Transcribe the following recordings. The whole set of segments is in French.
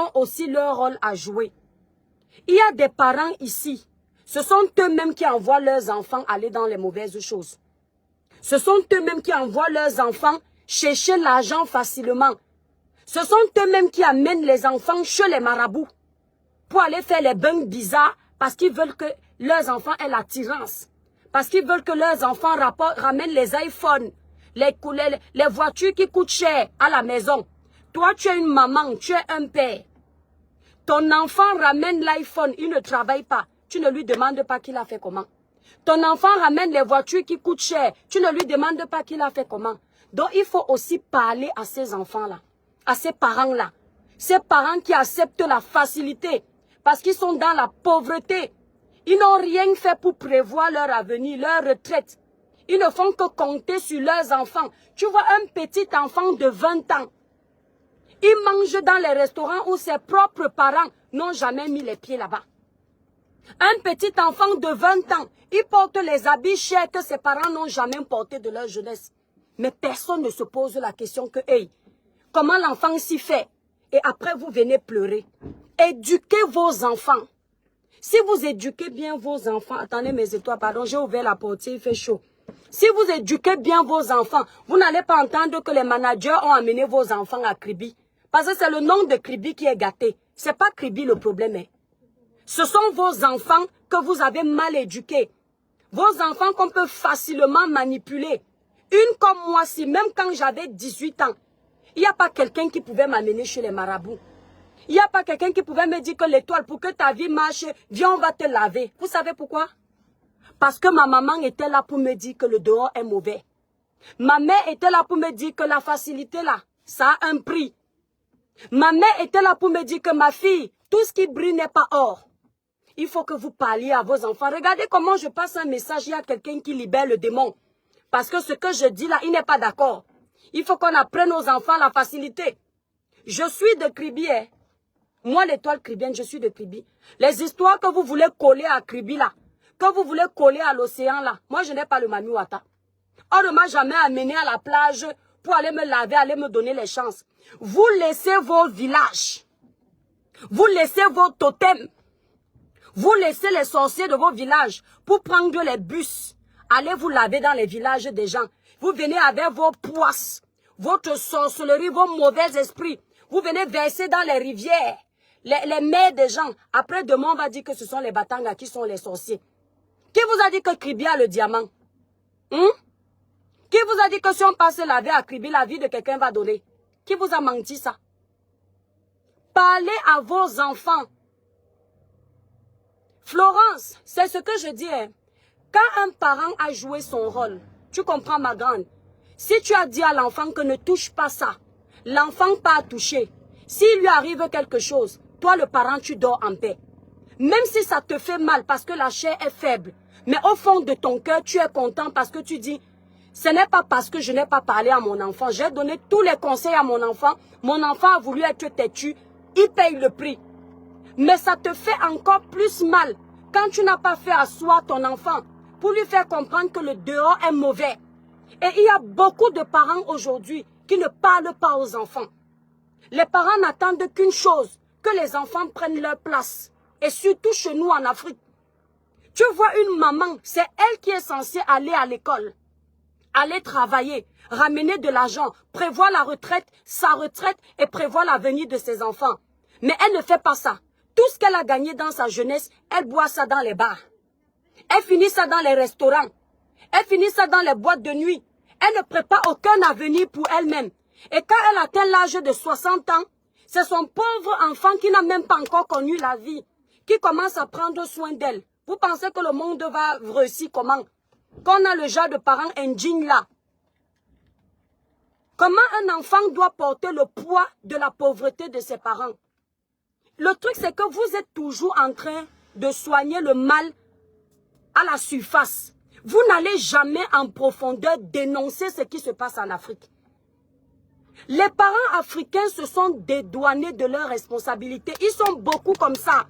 ont aussi leur rôle à jouer. Il y a des parents ici. Ce sont eux-mêmes qui envoient leurs enfants aller dans les mauvaises choses. Ce sont eux-mêmes qui envoient leurs enfants chercher l'argent facilement. Ce sont eux-mêmes qui amènent les enfants chez les marabouts pour aller faire les bains bizarres parce qu'ils veulent que leurs enfants aient l'attirance. Parce qu'ils veulent que leurs enfants ramènent les iPhones, les voitures qui coûtent cher à la maison. Toi, tu es une maman, tu es un père. Ton enfant ramène l'iPhone, il ne travaille pas. Tu ne lui demandes pas qu'il a fait comment. Ton enfant ramène les voitures qui coûtent cher. Tu ne lui demandes pas qu'il a fait comment. Donc, il faut aussi parler à ces enfants-là, à ces parents-là. Ces parents qui acceptent la facilité parce qu'ils sont dans la pauvreté. Ils n'ont rien fait pour prévoir leur avenir, leur retraite. Ils ne font que compter sur leurs enfants. Tu vois un petit enfant de 20 ans. Il mange dans les restaurants où ses propres parents n'ont jamais mis les pieds là-bas. Un petit enfant de 20 ans, il porte les habits chers que ses parents n'ont jamais portés de leur jeunesse. Mais personne ne se pose la question que, hey, comment l'enfant s'y fait? Et après, vous venez pleurer. Éduquez vos enfants. Si vous éduquez bien vos enfants, attendez mes étoiles, pardon, j'ai ouvert la portière, il fait chaud. Si vous éduquez bien vos enfants, vous n'allez pas entendre que les managers ont amené vos enfants à Kribi. Parce que c'est le nom de Kribi qui est gâté. C'est pas Kribi le problème. Hein. Ce sont vos enfants que vous avez mal éduqués. Vos enfants qu'on peut facilement manipuler. Une comme moi, si même quand j'avais 18 ans, il n'y a pas quelqu'un qui pouvait m'amener chez les marabouts. Il n'y a pas quelqu'un qui pouvait me dire que l'étoile, pour que ta vie marche, viens, on va te laver. Vous savez pourquoi? Parce que ma maman était là pour me dire que le dehors est mauvais. Ma mère était là pour me dire que la facilité là, ça a un prix. Ma mère était là pour me dire que ma fille, tout ce qui brille n'est pas or. Il faut que vous parliez à vos enfants. Regardez comment je passe un message, il y a quelqu'un qui libère le démon. Parce que ce que je dis là, il n'est pas d'accord. Il faut qu'on apprenne aux enfants la facilité. Je suis de Kribi. Hein. Moi, l'étoile kribienne, je suis de Kribi. Les histoires que vous voulez coller à Kribi là, que vous voulez coller à l'océan là, moi je n'ai pas le Mami Wata. On ne m'a jamais amené à la plage pour aller me laver, aller me donner les chances. Vous laissez vos villages. Vous laissez vos totems. Vous laissez les sorciers de vos villages pour prendre les bus. Allez vous laver dans les villages des gens. Vous venez avec vos poisses, votre sorcellerie, vos mauvais esprits. Vous venez verser dans les rivières, les mers des gens. Après demain, on va dire que ce sont les Batanga qui sont les sorciers. Qui vous a dit que Kribi a le diamant? Qui vous a dit que si on passe laver à Kribi, la vie de quelqu'un va donner? Qui vous a menti ça? Parlez à vos enfants. Florence, c'est ce que je dis. Hein. Quand un parent a joué son rôle, tu comprends ma grande? Si tu as dit à l'enfant que ne touche pas ça, l'enfant pas touché. S'il lui arrive quelque chose, toi le parent, tu dors en paix. Même si ça te fait mal parce que la chair est faible, mais au fond de ton cœur, tu es content parce que tu dis, ce n'est pas parce que je n'ai pas parlé à mon enfant. J'ai donné tous les conseils à mon enfant. Mon enfant a voulu être têtu. Il paye le prix. Mais ça te fait encore plus mal quand tu n'as pas fait asseoir ton enfant pour lui faire comprendre que le dehors est mauvais. Et il y a beaucoup de parents aujourd'hui qui ne parlent pas aux enfants. Les parents n'attendent qu'une chose, que les enfants prennent leur place. Et surtout chez nous en Afrique. Tu vois une maman, c'est elle qui est censée aller à l'école, aller travailler, ramener de l'argent, prévoir la retraite, sa retraite et prévoir l'avenir de ses enfants. Mais elle ne fait pas ça. Tout ce qu'elle a gagné dans sa jeunesse, elle boit ça dans les bars. Elle finit ça dans les restaurants. Elle finit ça dans les boîtes de nuit. Elle ne prépare aucun avenir pour elle-même. Et quand elle atteint l'âge de 60 ans, c'est son pauvre enfant qui n'a même pas encore connu la vie, qui commence à prendre soin d'elle. Vous pensez que le monde va réussir comment? Quand on a le genre de parents indignes là. Comment un enfant doit porter le poids de la pauvreté de ses parents? Le truc, c'est que vous êtes toujours en train de soigner le mal à la surface. Vous n'allez jamais en profondeur dénoncer ce qui se passe en Afrique. Les parents africains se sont dédouanés de leurs responsabilités. Ils sont beaucoup comme ça.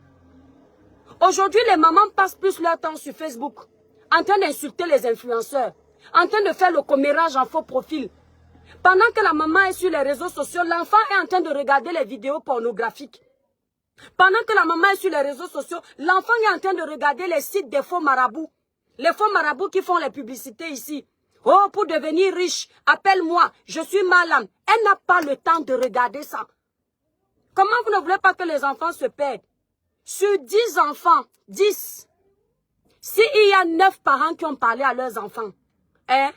Aujourd'hui, les mamans passent plus leur temps sur Facebook, en train d'insulter les influenceurs, en train de faire le commérage en faux profil. Pendant que la maman est sur les réseaux sociaux, l'enfant est en train de regarder les vidéos pornographiques. Pendant que la maman est sur les réseaux sociaux, l'enfant est en train de regarder les sites des faux marabouts. Les faux marabouts qui font les publicités ici. Oh, pour devenir riche, appelle-moi, je suis malade. Elle n'a pas le temps de regarder ça. Comment vous ne voulez pas que les enfants se perdent? Sur 10 enfants, 10, s'il y a 9 parents qui ont parlé à leurs enfants, hein,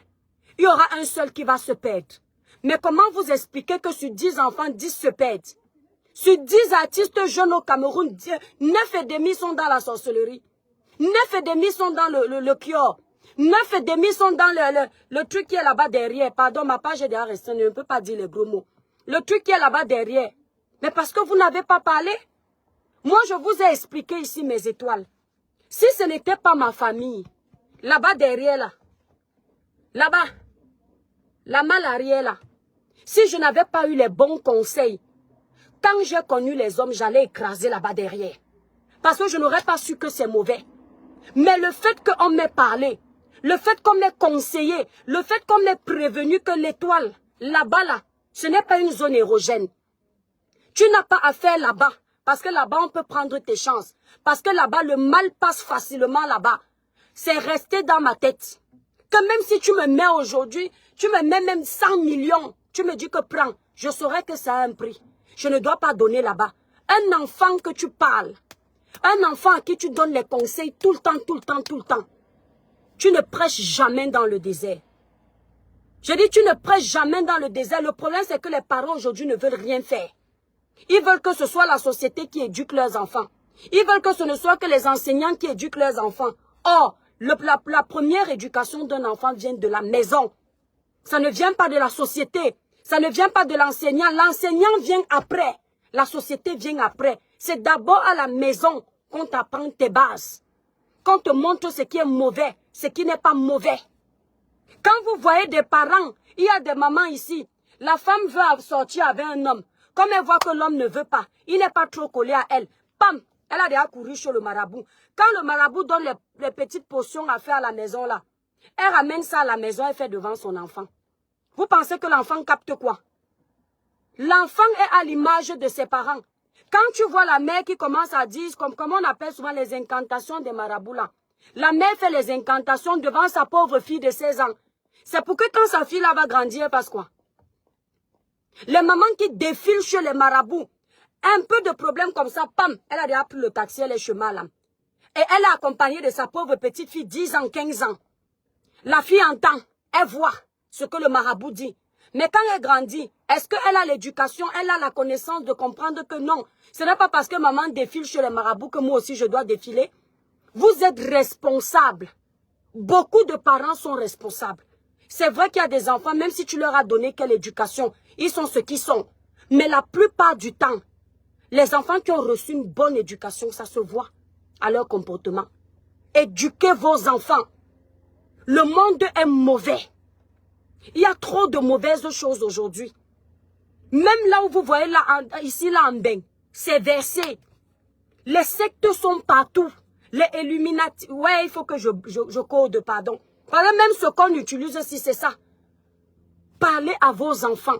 il y aura un seul qui va se perdre. Mais comment vous expliquer que sur 10 enfants, 10 se perdent? Sur 10 artistes jeunes au Cameroun, 9,5 sont dans la sorcellerie. 9,5 sont dans le cure. 9,5 sont dans le truc qui est là-bas derrière. Pardon, ma page est déjà restée, je ne peux pas dire les gros mots. Le truc qui est là-bas derrière. Mais parce que vous n'avez pas parlé. Moi, je vous ai expliqué ici mes étoiles. Si ce n'était pas ma famille, là-bas derrière, là, là-bas, la malle arrière, là, si je n'avais pas eu les bons conseils, quand j'ai connu les hommes, j'allais écraser là-bas derrière. Parce que je n'aurais pas su que c'est mauvais. Mais le fait qu'on m'ait parlé, le fait qu'on m'ait conseillé, le fait qu'on m'ait prévenu que l'étoile, là-bas, là, ce n'est pas une zone érogène. Tu n'as pas à faire là-bas. Parce que là-bas, on peut prendre tes chances. Parce que là-bas, le mal passe facilement là-bas. C'est resté dans ma tête. Que même si tu me mets aujourd'hui, tu me mets même 100 millions, tu me dis que prends, je saurais que ça a un prix. Je ne dois pas donner là-bas. Un enfant que tu parles, un enfant à qui tu donnes les conseils tout le temps, tout le temps, tout le temps. Tu ne prêches jamais dans le désert. Je dis, tu ne prêches jamais dans le désert. Le problème, c'est que les parents aujourd'hui ne veulent rien faire. Ils veulent que ce soit la société qui éduque leurs enfants. Ils veulent que ce ne soit que les enseignants qui éduquent leurs enfants. Or, la première éducation d'un enfant vient de la maison. Ça ne vient pas de la société. Ça ne vient pas de l'enseignant. L'enseignant vient après. La société vient après. C'est d'abord à la maison qu'on t'apprend tes bases. Qu'on te montre ce qui est mauvais, ce qui n'est pas mauvais. Quand vous voyez des parents, il y a des mamans ici. La femme veut sortir avec un homme. Comme elle voit que l'homme ne veut pas, il n'est pas trop collé à elle. Pam, elle a déjà couru chez le marabout. Quand le marabout donne les petites potions à faire à la maison là, elle ramène ça à la maison, elle fait devant son enfant. Vous pensez que l'enfant capte quoi? L'enfant est à l'image de ses parents. Quand tu vois la mère qui commence à dire, comme on appelle souvent les incantations des marabouts là, la mère fait les incantations devant sa pauvre fille de 16 ans. C'est pour que quand sa fille là va grandir, elle passe quoi? Les mamans qui défilent chez les marabouts, un peu de problème comme ça, pam, elle a déjà pris le taxi, elle est chemin là. Et elle est accompagnée de sa pauvre petite fille, 10 ans, 15 ans. La fille entend, elle voit ce que le marabout dit. Mais quand elle grandit, est-ce qu'elle a l'éducation, elle a la connaissance de comprendre que non, ce n'est pas parce que maman défile chez les marabouts que moi aussi je dois défiler. Vous êtes responsables. Beaucoup de parents sont responsables. C'est vrai qu'il y a des enfants, même si tu leur as donné quelle éducation, ils sont ce qu'ils sont. Mais la plupart du temps, les enfants qui ont reçu une bonne éducation, ça se voit à leur comportement. Éduquez vos enfants. Le monde est mauvais. Il y a trop de mauvaises choses aujourd'hui. Même là où vous voyez là, ici là en bain, c'est versé. Les sectes sont partout. Les Illuminati. Ouais, il faut que je code, pardon. Voilà même ce qu'on utilise si c'est ça. Parlez à vos enfants.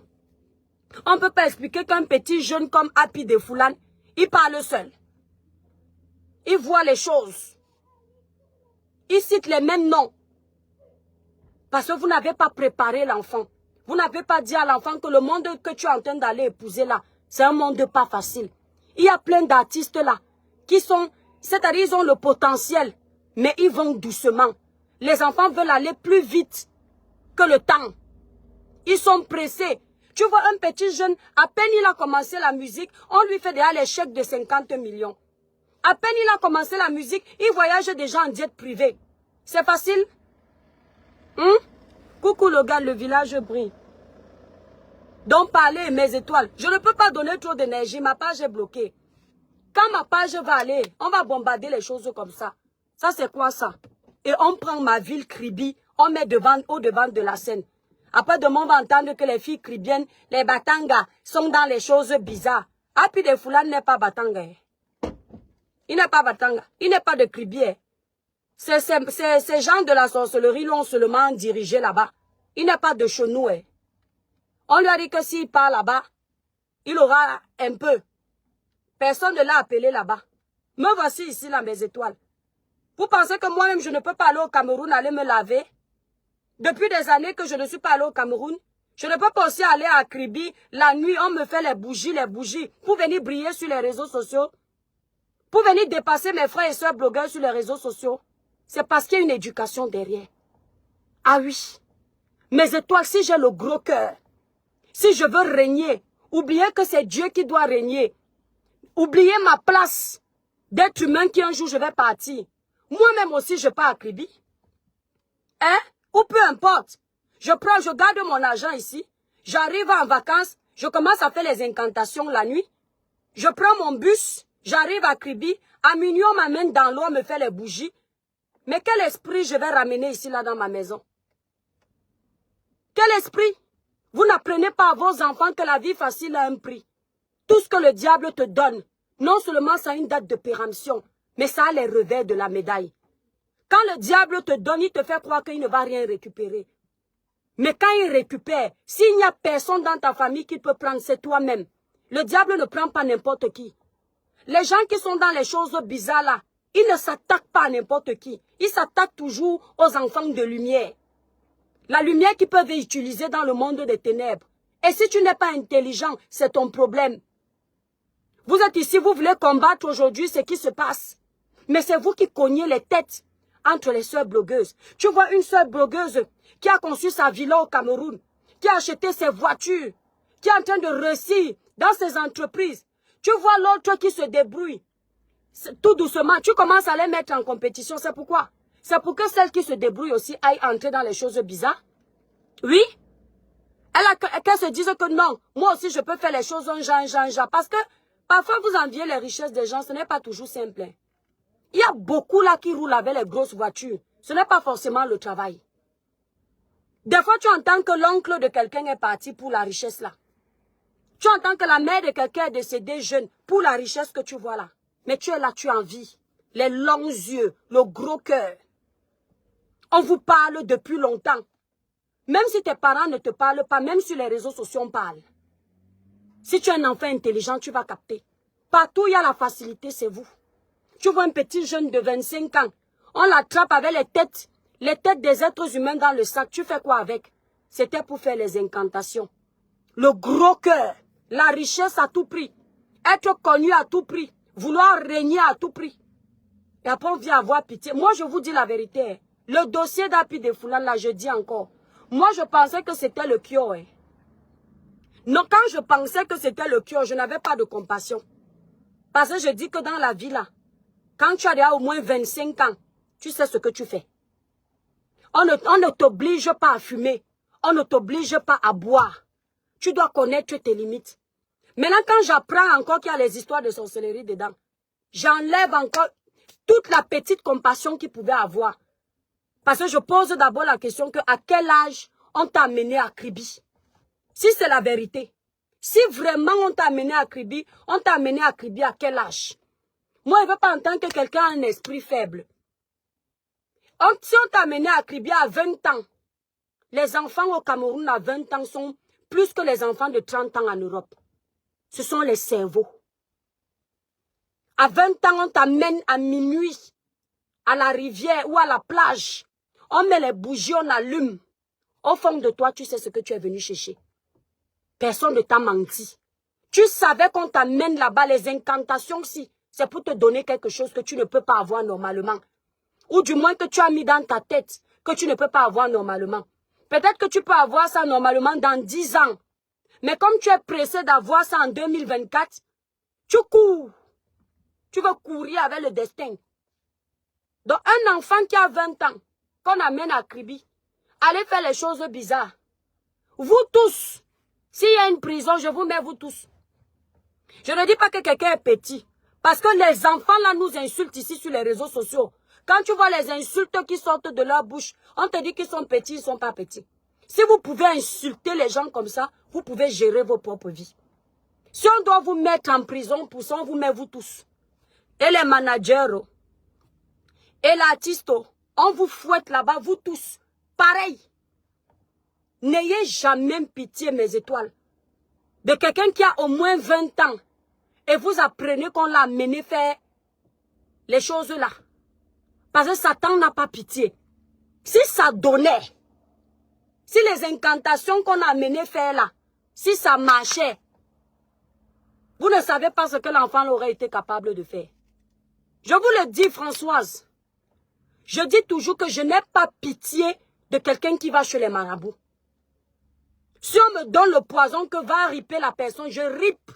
On ne peut pas expliquer qu'un petit jeune comme Happy de Foulane, il parle seul. Il voit les choses. Il cite les mêmes noms. Parce que vous n'avez pas préparé l'enfant. Vous n'avez pas dit à l'enfant que le monde que tu es en train d'aller épouser là, c'est un monde pas facile. Il y a plein d'artistes là qui sont, c'est-à-dire ils ont le potentiel, mais ils vont doucement. Les enfants veulent aller plus vite que le temps. Ils sont pressés. Tu vois un petit jeune, à peine il a commencé la musique, on lui fait déjà les chèques de 50 millions. À peine il a commencé la musique, il voyage déjà en jet privé. C'est facile? Coucou le gars, le village brille. Donc parlez mes étoiles. Je ne peux pas donner trop d'énergie, ma page est bloquée. Quand ma page va aller, on va bombarder les choses comme ça. Ça c'est quoi ça? Et on prend ma ville Kribi, on met au-devant de la scène. Après demain, on va entendre que les filles kribiennes, les batangas, sont dans les choses bizarres. Happy de Foulane n'est pas batanga. Il n'est pas batanga. Il n'est pas de kribier. Ces gens de la sorcellerie l'ont seulement dirigé là-bas. Il n'est pas de chez nous. On lui a dit que s'il part là-bas, il aura un peu. Personne ne l'a appelé là-bas. Me voici ici, là, mes étoiles. Vous pensez que moi-même, je ne peux pas aller au Cameroun, aller me laver? Depuis des années que je ne suis pas allé au Cameroun, je ne peux pas aussi aller à Kribi. La nuit, on me fait les bougies, pour venir briller sur les réseaux sociaux. Pour venir dépasser mes frères et sœurs blogueurs sur les réseaux sociaux. C'est parce qu'il y a une éducation derrière. Ah oui. Mes étoiles, si j'ai le gros cœur, si je veux régner, oubliez que c'est Dieu qui doit régner. Oubliez ma place d'être humain qui un jour je vais partir. Moi-même aussi, je pars à Kribi. Hein? Ou peu importe. Je garde mon argent ici. J'arrive en vacances. Je commence à faire les incantations la nuit. Je prends mon bus. J'arrive à Kribi. À minuit, on m'amène dans l'eau, on me fait les bougies. Mais quel esprit je vais ramener ici, là, dans ma maison? Quel esprit? Vous n'apprenez pas à vos enfants que la vie facile a un prix. Tout ce que le diable te donne, non seulement ça a une date de péremption, mais ça a les revers de la médaille. Quand le diable te donne, il te fait croire qu'il ne va rien récupérer. Mais quand il récupère, s'il n'y a personne dans ta famille qui peut prendre, c'est toi-même. Le diable ne prend pas n'importe qui. Les gens qui sont dans les choses bizarres là, ils ne s'attaquent pas à n'importe qui. Ils s'attaquent toujours aux enfants de lumière. La lumière qu'ils peuvent utiliser dans le monde des ténèbres. Et si tu n'es pas intelligent, c'est ton problème. Vous êtes ici, vous voulez combattre aujourd'hui ce qui se passe. Mais c'est vous qui cognez les têtes entre les sœurs blogueuses. Tu vois une sœur blogueuse qui a conçu sa villa au Cameroun, qui a acheté ses voitures, qui est en train de réussir dans ses entreprises. Tu vois l'autre qui se débrouille. Tout doucement, tu commences à les mettre en compétition. C'est pourquoi? C'est pour que celle qui se débrouille aussi aille entrer dans les choses bizarres. Oui. Qu'elle se dise que non, moi aussi je peux faire les choses en genre. Parce que parfois vous enviez les richesses des gens, ce n'est pas toujours simple. Hein. Il y a beaucoup là qui roulent avec les grosses voitures. Ce n'est pas forcément le travail. Des fois tu entends que l'oncle de quelqu'un est parti pour la richesse là. Tu entends que la mère de quelqu'un est décédée jeune pour la richesse que tu vois là. Mais tu es là, tu as envie. Les longs yeux, le gros cœur. On vous parle depuis longtemps. Même si tes parents ne te parlent pas, même sur les réseaux sociaux, on parle. Si tu es un enfant intelligent, tu vas capter. Partout, il y a la facilité, c'est vous. Tu vois un petit jeune de 25 ans, on l'attrape avec les têtes des êtres humains dans le sac. Tu fais quoi avec? C'était pour faire les incantations. Le gros cœur, la richesse à tout prix, être connu à tout prix, vouloir régner à tout prix. Et après, on vient avoir pitié. Moi, je vous dis la vérité. Le dossier d'Api de Foulan, là, je dis encore. Moi, je pensais que c'était le Kyo. Hein. Non, quand je pensais que c'était le Kyo, je n'avais pas de compassion. Parce que je dis que dans la vie, là, quand tu as déjà au moins 25 ans, tu sais ce que tu fais. On ne t'oblige pas à fumer. On ne t'oblige pas à boire. Tu dois connaître tes limites. Maintenant, quand j'apprends encore qu'il y a les histoires de sorcellerie dedans, j'enlève encore toute la petite compassion qu'il pouvait avoir. Parce que je pose d'abord la question que à quel âge on t'a amené à Kribi? Si c'est la vérité. Si vraiment on t'a amené à Kribi, on t'a amené à Kribi à quel âge? Moi, je ne veux pas entendre que quelqu'un a un esprit faible. Si on t'a amené à Kribi à 20 ans, les enfants au Cameroun à 20 ans sont plus que les enfants de 30 ans en Europe. Ce sont les cerveaux. À 20 ans, on t'amène à minuit, à la rivière ou à la plage. On met les bougies, on allume. Au fond de toi, tu sais ce que tu es venu chercher. Personne ne t'a menti. Tu savais qu'on t'amène là-bas, les incantations aussi. C'est pour te donner quelque chose que tu ne peux pas avoir normalement. Ou du moins que tu as mis dans ta tête que tu ne peux pas avoir normalement. Peut-être que tu peux avoir ça normalement dans 10 ans. Mais comme tu es pressé d'avoir ça en 2024, tu cours. Tu veux courir avec le destin. Donc un enfant qui a 20 ans, qu'on amène à Kribi, allez faire les choses bizarres. Vous tous, s'il y a une prison, je vous mets vous tous. Je ne dis pas que quelqu'un est petit. Parce que les enfants là nous insultent ici sur les réseaux sociaux. Quand tu vois les insultes qui sortent de leur bouche, on te dit qu'ils sont petits, ils ne sont pas petits. Si vous pouvez insulter les gens comme ça, vous pouvez gérer vos propres vies. Si on doit vous mettre en prison pour ça, on vous met vous tous. Et les managers, et l'artiste, on vous fouette là-bas, vous tous. Pareil. N'ayez jamais pitié, mes étoiles, de quelqu'un qui a au moins 20 ans Et vous apprenez qu'on l'a amené faire les choses là. Parce que Satan n'a pas pitié. Si ça donnait, si les incantations qu'on a amené faire là, si ça marchait, vous ne savez pas ce que l'enfant aurait été capable de faire. Je vous le dis, Françoise. Je dis toujours que je n'ai pas pitié de quelqu'un qui va chez les marabouts. Si on me donne le poison que va riper la personne, je ripe.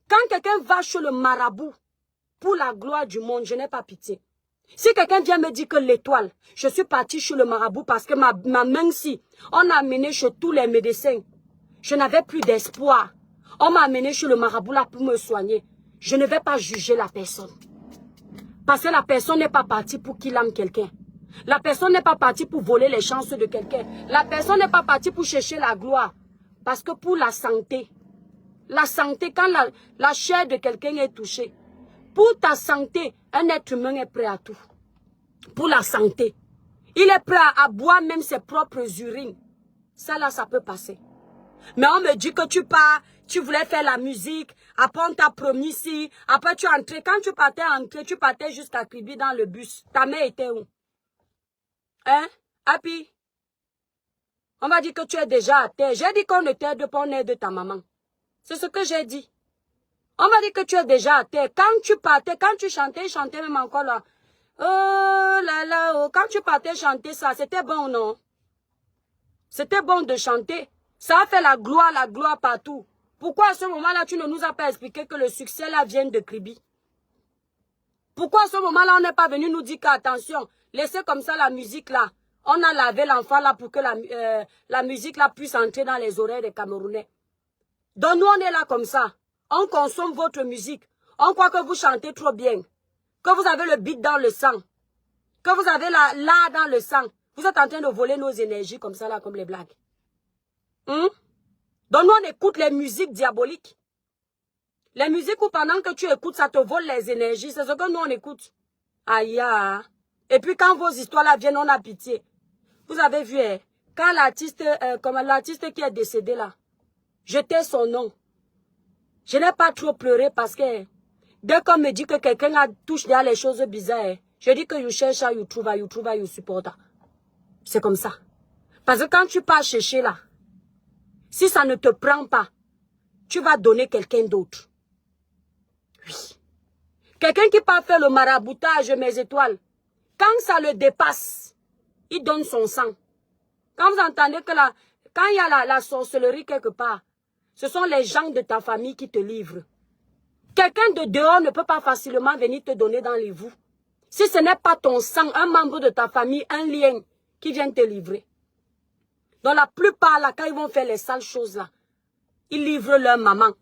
Quand quelqu'un va chez le marabout, pour la gloire du monde, je n'ai pas pitié. Si quelqu'un vient me dire que l'étoile, je suis parti chez le marabout parce que ma main-ci, on a amené chez tous les médecins. Je n'avais plus d'espoir. On m'a amené chez le marabout là pour me soigner. Je ne vais pas juger la personne. Parce que la personne n'est pas partie pour qu'il aime quelqu'un. La personne n'est pas partie pour voler les chances de quelqu'un. La personne n'est pas partie pour chercher la gloire. Parce que pour la santé, quand la chair de quelqu'un est touchée, pour ta santé, un être humain est prêt à tout. Pour la santé. Il est prêt à boire même ses propres urines. Ça là, ça peut passer. Mais on me dit que tu pars, tu voulais faire la musique, après on t'a promis ici, après tu es entré. Quand tu partais jusqu'à Kribi dans le bus. Ta mère était où? Hein? Happy? On m'a dit que tu es déjà à terre. J'ai dit qu'on ne t'aide pas, on aide ta maman. C'est ce que j'ai dit. On m'a dit que tu es déjà à terre. Quand tu partais, quand tu chantais, même encore là. Oh là là, oh. Quand tu partais chanter ça, c'était bon, non? C'était bon de chanter. Ça a fait la gloire partout. Pourquoi à ce moment-là, tu ne nous as pas expliqué que le succès là vient de Kribi? Pourquoi à ce moment-là, on n'est pas venu nous dire qu'attention, laissez comme ça la musique là. On a lavé l'enfant là pour que la musique là puisse entrer dans les oreilles des Camerounais. Donc nous, on est là comme ça. On consomme votre musique. On croit que vous chantez trop bien. Que vous avez le beat dans le sang. Que vous avez l'art dans le sang. Vous êtes en train de voler nos énergies comme ça là, comme les blagues. Donc nous, on écoute les musiques diaboliques. Les musiques où pendant que tu écoutes, ça te vole les énergies. C'est ce que nous, on écoute. Aïe, aïe. Et puis quand vos histoires là viennent, on a pitié. Vous avez vu, quand l'artiste qui est décédé là, jetait son nom. Je n'ai pas trop pleuré parce que dès qu'on me dit que quelqu'un touche derrière les choses bizarres, je dis que you cherche, you trouve, you support. C'est comme ça. Parce que quand tu pars chercher là, si ça ne te prend pas, tu vas donner quelqu'un d'autre. Oui. Quelqu'un qui part faire le maraboutage, mes étoiles, quand ça le dépasse, il donne son sang. Quand vous entendez que quand il y a la sorcellerie quelque part, ce sont les gens de ta famille qui te livrent. Quelqu'un de dehors ne peut pas facilement venir te donner dans les vous. Si ce n'est pas ton sang, un membre de ta famille, un lien qui vient te livrer. Dans la plupart, là, quand ils vont faire les sales choses là, ils livrent leur maman.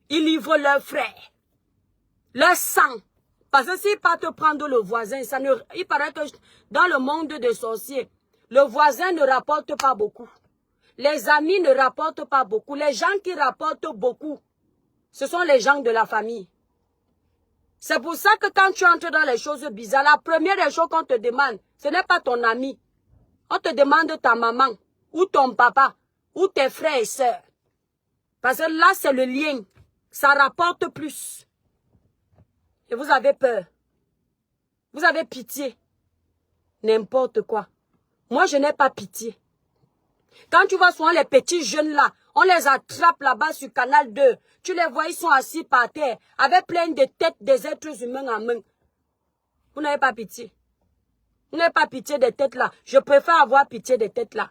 Ils livrent leur frère. Leur sang. Parce que s'ils partent prendre le voisin, il paraît que dans le monde des sorciers, le voisin ne rapporte pas beaucoup. Les amis ne rapportent pas beaucoup. Les gens qui rapportent beaucoup, ce sont les gens de la famille. C'est pour ça que quand tu entres dans les choses bizarres, la première des choses qu'on te demande, ce n'est pas ton ami. On te demande ta maman, ou ton papa, ou tes frères et sœurs. Parce que là, c'est le lien. Ça rapporte plus. Et vous avez peur. Vous avez pitié. N'importe quoi. Moi, je n'ai pas pitié. Quand tu vois souvent les petits jeunes là, on les attrape là-bas sur Canal 2. Tu les vois, ils sont assis par terre, avec plein de têtes des êtres humains en main. Vous n'avez pas pitié. Vous n'avez pas pitié des têtes là. Je préfère avoir pitié des têtes là.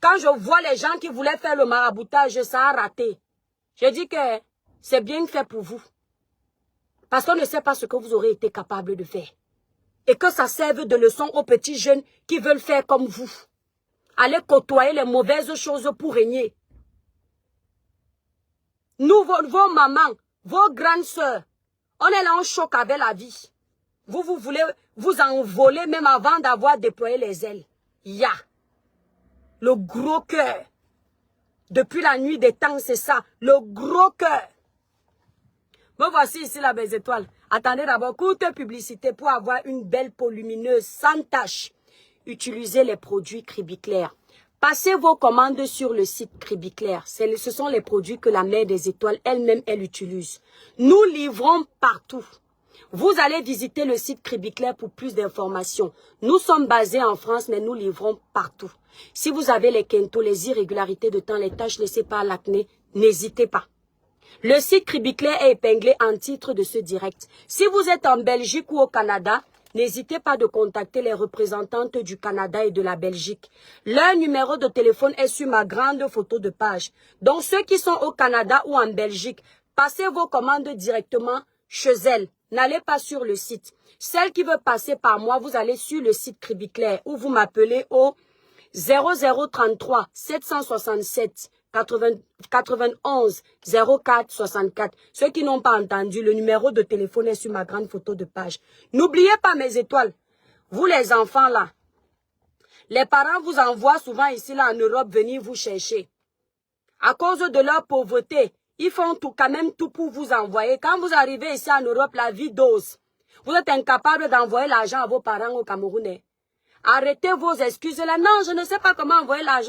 Quand je vois les gens qui voulaient faire le maraboutage, ça a raté. Je dis que c'est bien fait pour vous. Parce qu'on ne sait pas ce que vous aurez été capable de faire. Et que ça serve de leçon aux petits jeunes qui veulent faire comme vous. Allez côtoyer les mauvaises choses pour régner. Nous, vos mamans, vos grandes sœurs, on est là en choc avec la vie. Vous voulez vous envoler même avant d'avoir déployé les ailes. Ya. Le gros cœur. Depuis la nuit des temps, c'est ça. Le gros cœur. Me voici ici là, mes étoiles. Attendez d'abord, courte publicité pour avoir une belle peau lumineuse, sans tache. Utilisez les produits Kribi Clair. Passez vos commandes sur le site Cribiclair. Ce sont les produits que la mère des étoiles elle-même, elle utilise. Nous livrons partout. Vous allez visiter le site Cribiclair pour plus d'informations. Nous sommes basés en France, mais nous livrons partout. Si vous avez les quintos, les irrégularités de temps, les taches laissées par l'acné, n'hésitez pas. Le site Cribiclair est épinglé en titre de ce direct. Si vous êtes en Belgique ou au Canada, n'hésitez pas de contacter les représentantes du Canada et de la Belgique. Leur numéro de téléphone est sur ma grande photo de page. Donc ceux qui sont au Canada ou en Belgique, passez vos commandes directement chez elles. N'allez pas sur le site. Celle qui veut passer par moi, vous allez sur le site Cribiclair ou vous m'appelez au 0033 767 91 04 64. Ceux qui n'ont pas entendu, le numéro de téléphone est sur ma grande photo de page. N'oubliez pas mes étoiles. Vous les enfants là, les parents vous envoient souvent ici là en Europe venir vous chercher. À cause de leur pauvreté, ils font tout, quand même tout pour vous envoyer. Quand vous arrivez ici en Europe, la vie dose. Vous êtes incapable d'envoyer l'argent à vos parents au Camerounais. Arrêtez vos excuses là. Non, je ne sais pas comment envoyer l'argent.